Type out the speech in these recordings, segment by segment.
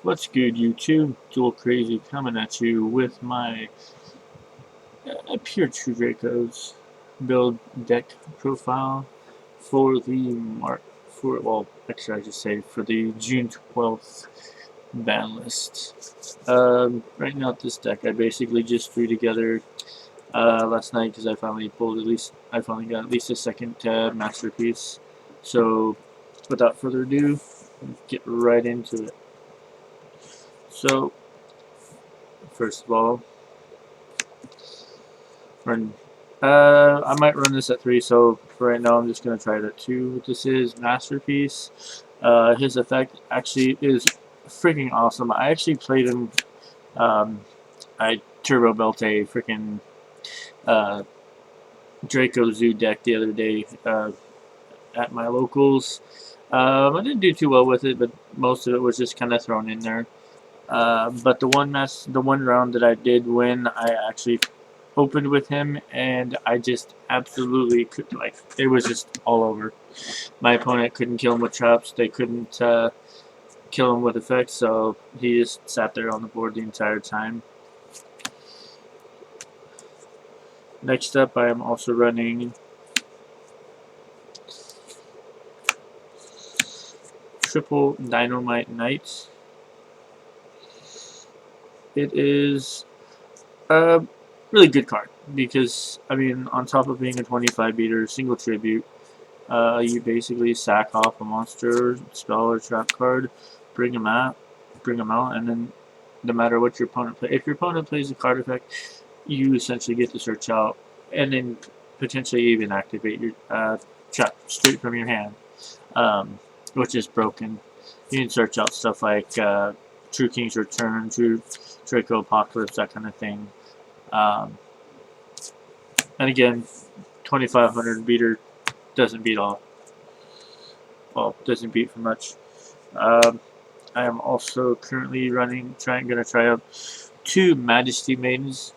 What's good, YouTube? Dual Crazy coming at you with my pure True Dracos build deck profile for the actually I should say for the June 12th ban list. Right now, this deck I basically just threw together last night because I finally got at least a second masterpiece. So, without further ado, get right into it. So, first of all, run. I might run this at 3, so for right now I'm just going to try it at 2. This is Masterpiece. His effect actually is freaking awesome. I actually played him, um, I turbo built a freaking uh, Draco Zoo deck the other day at my locals. I didn't do too well with it, but most of it was just kind of thrown in there. But the one round that I did win, I actually opened with him, and I just absolutely could, like, it was just all over. My opponent couldn't kill him with traps. They couldn't kill him with effects, so he just sat there on the board the entire time. Next up, I am also running Triple Dynamite Knight. It is a really good card because, I mean, on top of being a 25 beater, single tribute, you basically sack off a monster, spell, or trap card, bring them out, and then no matter what your opponent plays, if your opponent plays a card effect, you essentially get to search out and then potentially even activate your trap straight from your hand, which is broken. You can search out stuff like True King's Return, True Draco Apocalypse, that kind of thing. Um, and again, 2500 beater doesn't beat all. Well, doesn't beat for much. Um, I am also currently gonna try out 2 Majesty Maidens.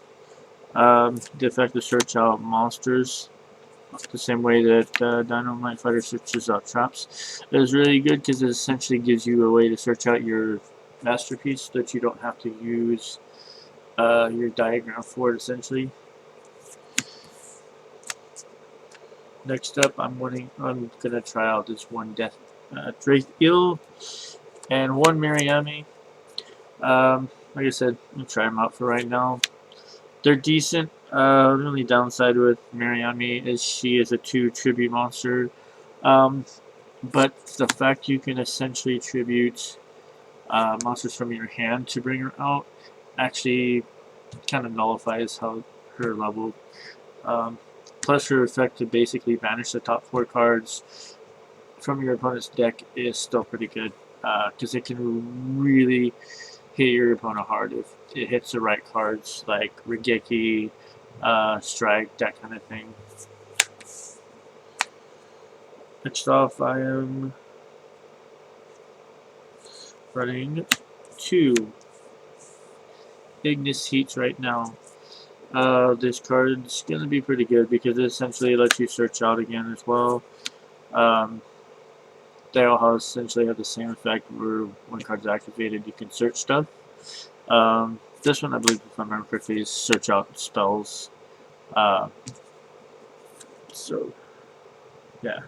The effect to search out monsters the same way that Dynamite Fighter searches out traps. It is really good because it essentially gives you a way to search out your masterpiece so that you don't have to use your diagram for it, essentially. Next up, I'm gonna try out this one Death Drake Ill and 1 Mariami. Like I said, I'll try them out for right now. They're decent. The only downside with Mariami is she is a 2 tribute monster. But the fact you can essentially tribute monsters from your hand to bring her out actually kind of nullifies her level. Plus, her effect to basically banish the top 4 cards from your opponent's deck is still pretty good because it can really hit your opponent hard if it hits the right cards like Regeki, Strike, that kind of thing. Next off, I am running 2 Ignis Heats right now. This card's going to be pretty good because it essentially lets you search out again as well. They all essentially have the same effect where when cards are activated, you can search stuff. This one, I believe, if I remember correctly, is search out spells. So, yeah.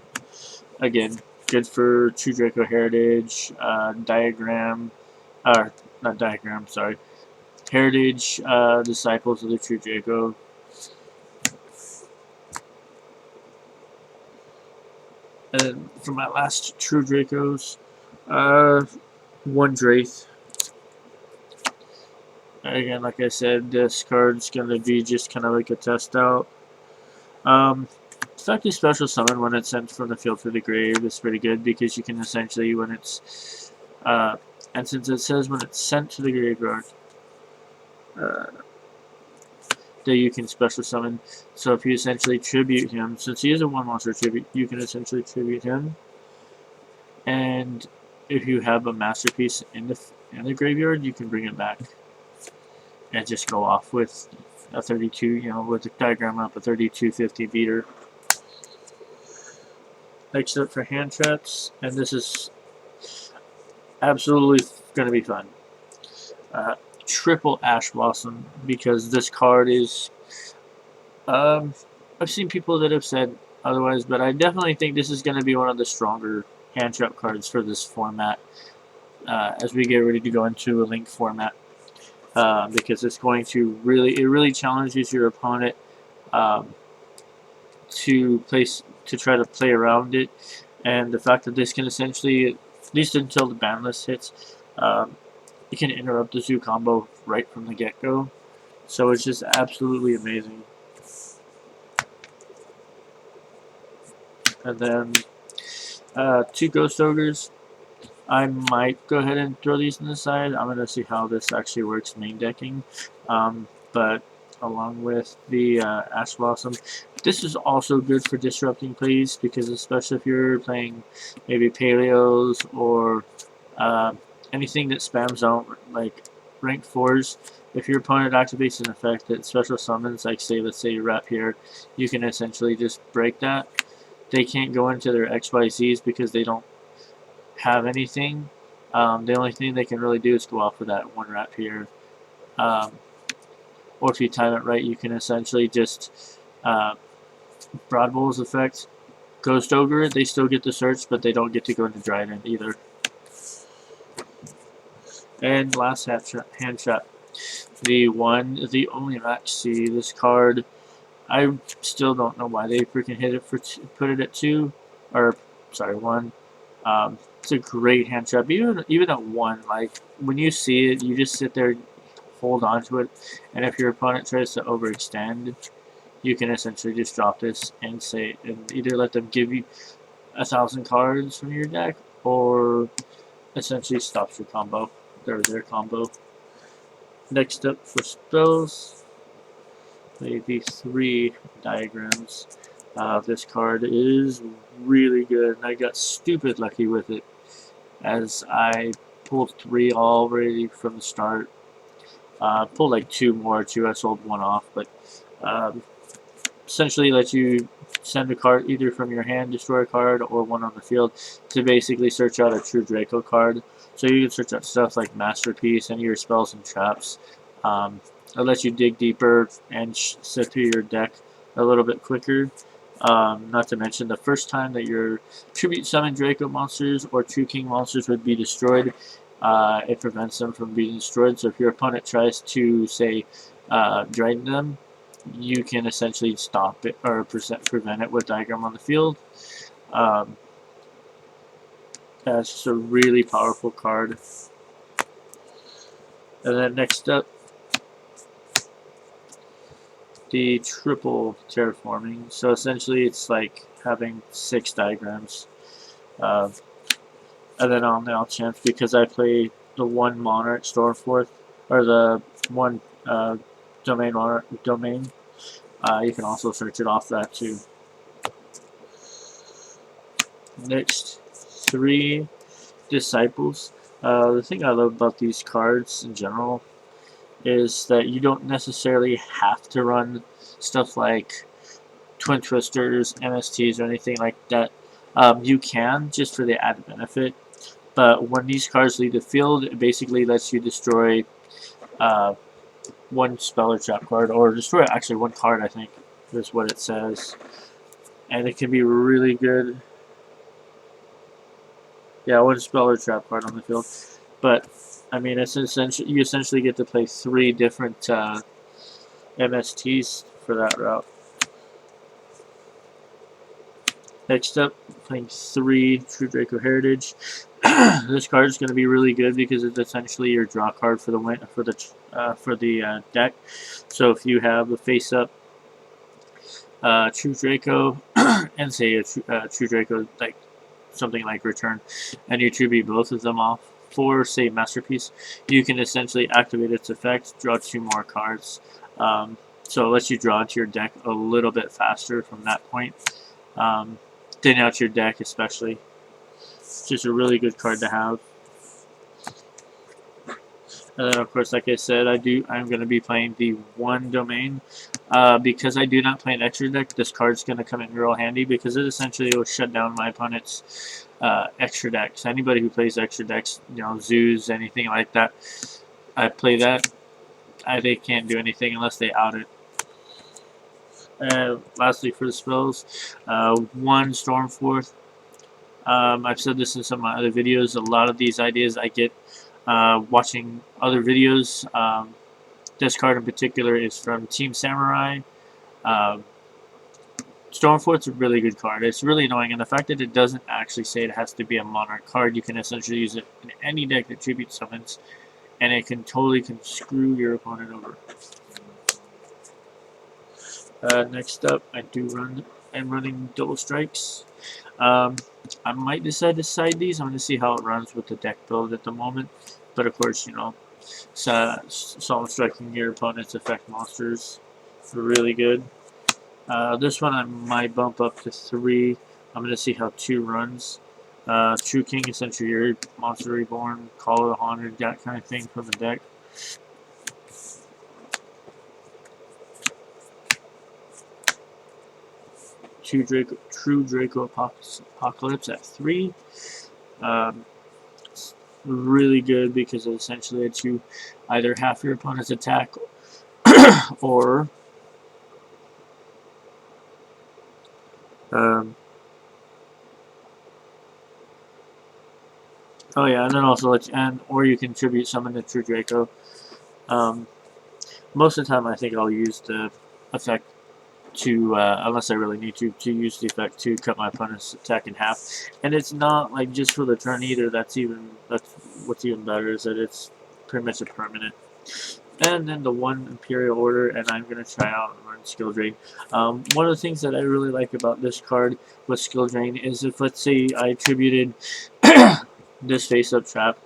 Again, good for True Draco Heritage, Diagram, not Diagram, sorry. Heritage, Disciples of the True Draco. And for my last True Dracos, 1 Draith. Again, like I said, this card's going to be just kind of like a test out. It's actually special summon when it's sent from the field to the grave. It's pretty good because you can essentially, when it's, and since it says when it's sent to the graveyard, that you can special summon. So if you essentially tribute him, since he is a 1 monster tribute, you can essentially tribute him. And if you have a masterpiece in the graveyard, you can bring it back and just go off with a 32, with the diagram up, a 3250 beater. Next up for hand traps, and this is absolutely going to be fun. triple Ash Blossom, because this card is, um, I've seen people that have said otherwise, but I definitely think this is going to be one of the stronger hand trap cards for this format, as we get ready to go into a link format, because it's going to really challenges your opponent, um, to try to play around it, and the fact that this can essentially, at least until the ban list hits, it can interrupt the zoo combo right from the get-go. So it's just absolutely amazing. And then 2 Ghost Ogres. I might go ahead and throw these in the side. I'm going to see how this actually works main decking. But along with the Ash Blossom, this is also good for disrupting plays, because especially if you're playing maybe Paleos or anything that spams out like rank 4s, if your opponent activates an effect that special summons, like let's say you wrap here, you can essentially just break that. They can't go into their XYZs because they don't have anything. The only thing they can really do is go off with that 1 wrap here. Or if you time it right, you can essentially just Broad Bull's effect, Ghost Ogre, they still get the search, but they don't get to go into Dryden either. And last hand trap, the only Max C. This card, I still don't know why they freaking hit it put it at 2, or sorry 1. It's a great hand trap, even at 1. Like when you see it, you just sit there, hold on to it, and if your opponent tries to overextend, you can essentially just drop this and either let them give you 1,000 cards from your deck, or essentially stops your combo, or their combo. Next up for spells, maybe 3 diagrams. This card is really good, and I got stupid lucky with it, as I pulled 3 already from the start. Pulled like 2 more too. I sold 1 off, but essentially let you send a card either from your hand, destroy a card, or 1 on the field to basically search out a true Draco card. So you can search out stuff like Masterpiece, any of your spells and traps. It'll let you dig deeper and sift through your deck a little bit quicker. Not to mention, the first time that your Tribute Summon Draco monsters or True King monsters would be destroyed, it prevents them from being destroyed. So if your opponent tries to, say, drain them, you can essentially stop it or prevent it with Diagram on the field. That's just a really powerful card. And then next up, the triple terraforming. So essentially it's like having 6 diagrams. And then on the off chance, because I play the 1 Monarch Stormforth, or the 1 Domain Monarch domain, you can also search it off that too. Next, 3 Disciples. The thing I love about these cards in general is that you don't necessarily have to run stuff like Twin Twisters, MSTs, or anything like that. You can, just for the added benefit. But when these cards leave the field, it basically lets you destroy 1 spell or trap card, or destroy actually 1 card, I think, is what it says. And it can be really good. Yeah, 1 spell or trap card on the field. But I mean, it's essentially, you essentially get to play 3 different MSTs for that route. Next up, playing 3 True Draco Heritage. This card is going to be really good because it's essentially your draw card for the deck. So if you have a face-up True Draco and say a True Draco, like something like Return, and you tribute both of them off for, say, Masterpiece, you can essentially activate its effect, draw 2 more cards. So it lets you draw into your deck a little bit faster from that point. Thin out your deck, especially. It's just a really good card to have. And then, of course, like I said, I'm going to be playing the 1 domain. Because I do not play an extra deck, this card's going to come in real handy, because it essentially will shut down my opponent's extra decks. Anybody who plays extra decks, zoos, anything like that, I play that. They can't do anything unless they out it. Lastly, for the spells, one Stormforth. I've said this in some of my other videos. A lot of these ideas I get watching other videos. This card in particular is from Team Samurai. Um, Stormforth's a really good card. It's really annoying, and the fact that it doesn't actually say it has to be a Monarch card, you can essentially use it in any deck that tribute summons, and it can totally screw your opponent over. Next up, I'm running double strikes. I might decide to side these. I'm going to see how it runs with the deck build at the moment. But of course, you know, Solemn Striking your opponent's effect monsters really good. This one I might bump up to 3. I'm going to see how 2 runs. True King, essentially your Monster Reborn, Call of the Haunted, that kind of thing from the deck. True Draco Apocalypse at 3. Really good because it essentially lets you either half your opponent's attack or oh yeah, and then also let you, or you can tribute summon the True Draco. Most of the time, I think I'll use the effect to, unless I really need to use the effect to cut my opponent's attack in half. And it's not like just for the turn either. That's what's even better is that it's pretty much a permanent. And then the one Imperial Order, and I'm going to try out and run Skill Drain. One of the things that I really like about this card with Skill Drain is if, let's say, I attributed this face-up trap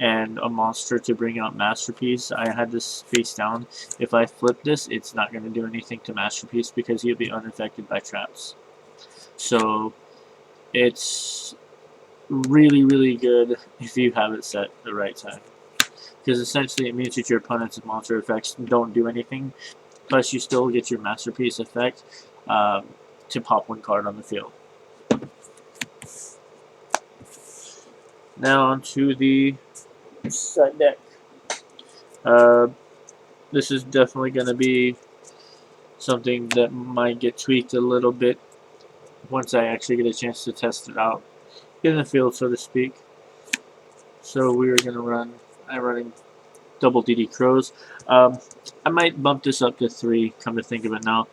and a monster to bring out Masterpiece, I had this face down. If I flip this, it's not going to do anything to Masterpiece because he'll be unaffected by traps. So it's really, really good if you have it set the right time. Because essentially it means that your opponent's monster effects don't do anything, plus you still get your Masterpiece effect to pop 1 card on the field. Now onto the side deck. This is definitely going to be something that might get tweaked a little bit once I actually get a chance to test it out in the field, so to speak. So we are going to I'm running double DD Crows. I might bump this up to 3, come to think of it now,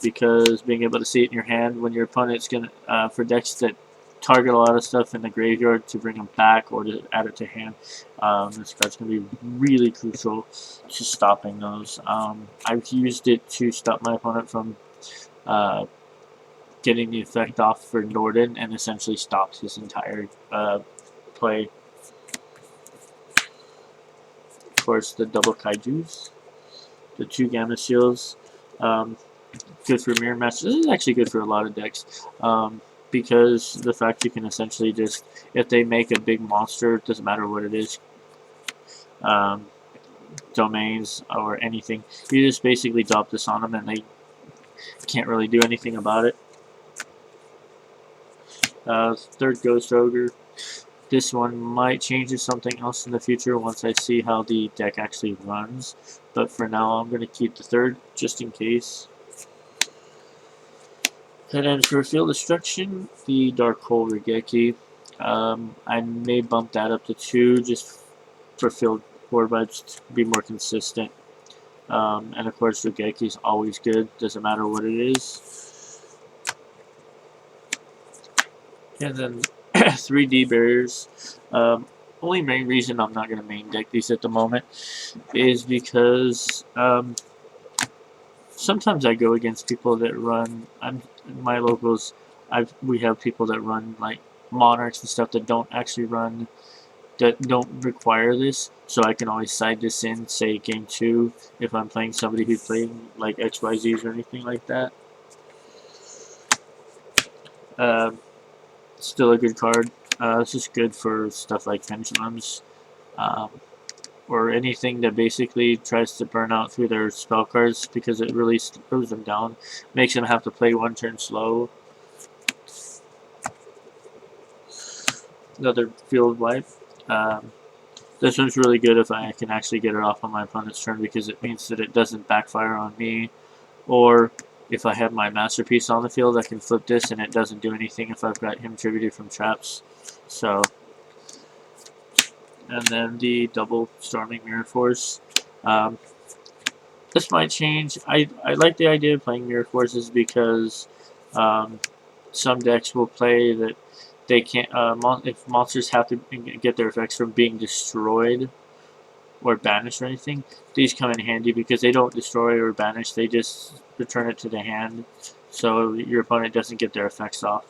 because being able to see it in your hand when your opponent's going to, for decks that target a lot of stuff in the graveyard to bring them back or to add it to hand, this card's going to be really crucial to stopping those. I've used it to stop my opponent from getting the effect off for Norden and essentially stopped his entire play. Of course, the double Kaijus, the 2 Gamma Shields, good for mirror matches. This is actually good for a lot of decks, because the fact you can essentially just, if they make a big monster, it doesn't matter what it is, domains or anything, you just basically drop this on them and they can't really do anything about it. 3rd Ghost Ogre. This one might change to something else in the future once I see how the deck actually runs. But for now, I'm going to keep the 3rd just in case. And then for Field Destruction, the Dark Hole Regeki. I may bump that up to 2 just for field board vibes to be more consistent. And of course, Regeki is always good, doesn't matter what it is. And then 3D barriers. Only main reason I'm not going to main deck these at the moment is because sometimes I go against people that run. My locals, we have people that run like Monarchs and stuff that don't actually run, that don't require this. So I can always side this in, say game 2, if I'm playing somebody who's playing like XYZs or anything like that. Still a good card. This is good for stuff like Pendulums, or anything that basically tries to burn out through their spell cards because it really slows them down, makes them have to play 1 turn slow. Another field wipe. This one's really good if I can actually get it off on my opponent's turn because it means that it doesn't backfire on me. Or if I have my masterpiece on the field, I can flip this and it doesn't do anything if I've got him tributed from traps. So, and then the double Storming Mirror Force. This might change. I like the idea of playing Mirror Forces because some decks will play that they can't. If monsters have to get their effects from being destroyed or banished or anything, these come in handy because they don't destroy or banish. They just return it to the hand, so your opponent doesn't get their effects off.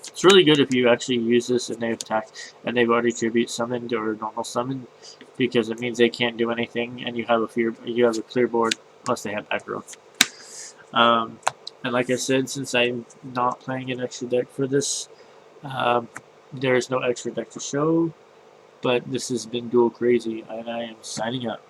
It's really good if you actually use this and they've attacked and they've already tribute summoned or normal summoned, because it means they can't do anything and you have a clear board unless they have aggro. And like I said, since I'm not playing an extra deck for this, there is no extra deck to show. But this has been Duel Crazy, and I am signing up.